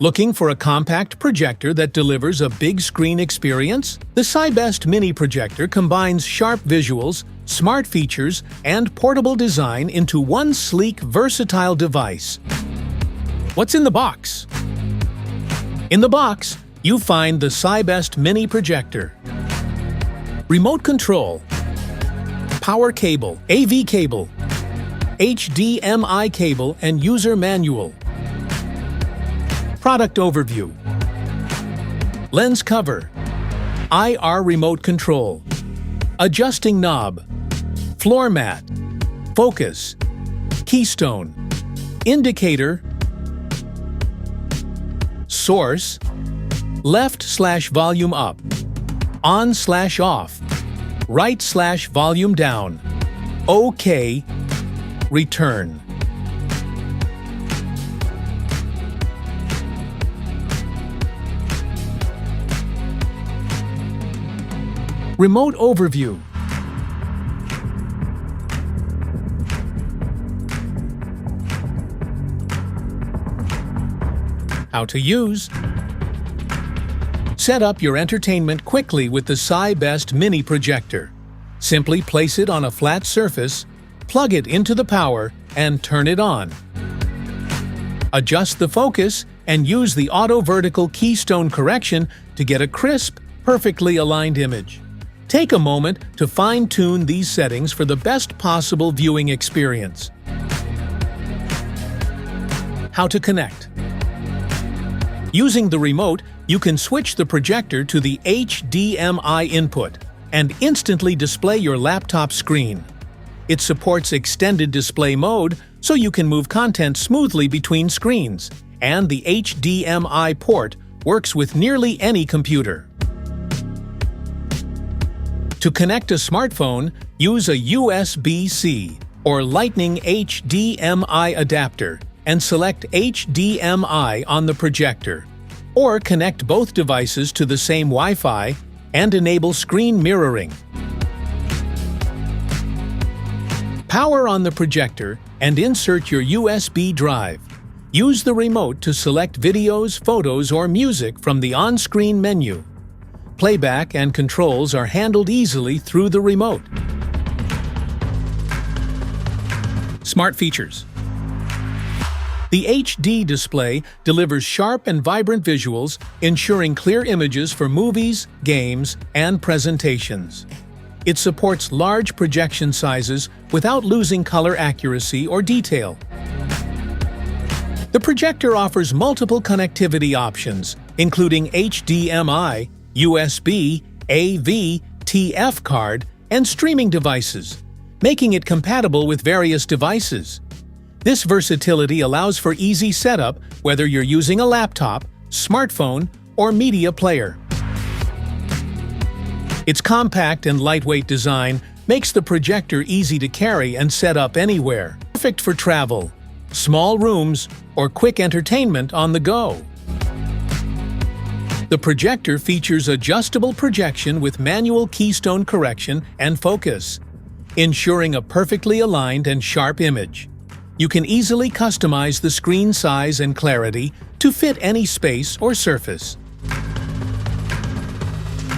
Looking for a compact projector that delivers a big screen experience? The CiBest Mini Projector combines sharp visuals, smart features, and portable design into one sleek, versatile device. What's in the box? In the box, you find the CiBest Mini Projector, remote control, power cable, AV cable, HDMI cable, and user manual. Product overview. Lens cover. IR remote control. Adjusting knob. Floor mat. Focus. Keystone. Indicator. Source. Left/volume up. On/off. Right/volume down. OK. Return. Remote overview. How to use. Set up your entertainment quickly with the CiBest Mini Projector. Simply place it on a flat surface, plug it into the power, and turn it on. Adjust the focus and use the auto vertical Keystone Correction to get a crisp, perfectly aligned image. Take a moment to fine-tune these settings for the best possible viewing experience. How to connect. Using the remote, you can switch the projector to the HDMI input and instantly display your laptop screen. It supports extended display mode, so you can move content smoothly between screens, and the HDMI port works with nearly any computer. To connect a smartphone, use a USB-C or Lightning HDMI adapter and select HDMI on the projector, or connect both devices to the same Wi-Fi and enable screen mirroring. Power on the projector and insert your USB drive. Use the remote to select videos, photos, or music from the on-screen menu. Playback and controls are handled easily through the remote. Smart features. The HD display delivers sharp and vibrant visuals, ensuring clear images for movies, games, and presentations. It supports large projection sizes without losing color accuracy or detail. The projector offers multiple connectivity options, including HDMI, USB, AV, TF card, and streaming devices, making it compatible with various devices. This versatility allows for easy setup whether you're using a laptop, smartphone, or media player. Its compact and lightweight design makes the projector easy to carry and set up anywhere, perfect for travel, small rooms, or quick entertainment on the go. The projector features adjustable projection with manual Keystone Correction and focus, ensuring a perfectly aligned and sharp image. You can easily customize the screen size and clarity to fit any space or surface.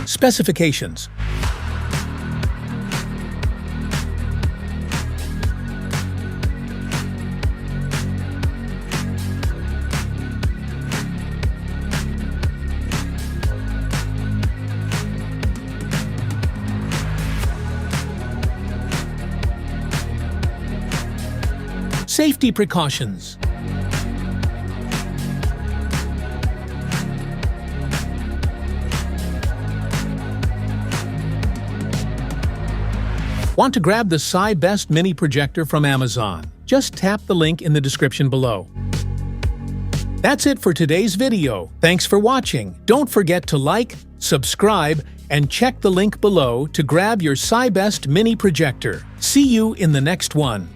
Specifications. Safety precautions. Want to grab the CiBest Mini Projector from Amazon? Just tap the link in the description below. That's it for today's video. Thanks for watching. Don't forget to like, subscribe, and check the link below to grab your CiBest Mini Projector. See you in the next one.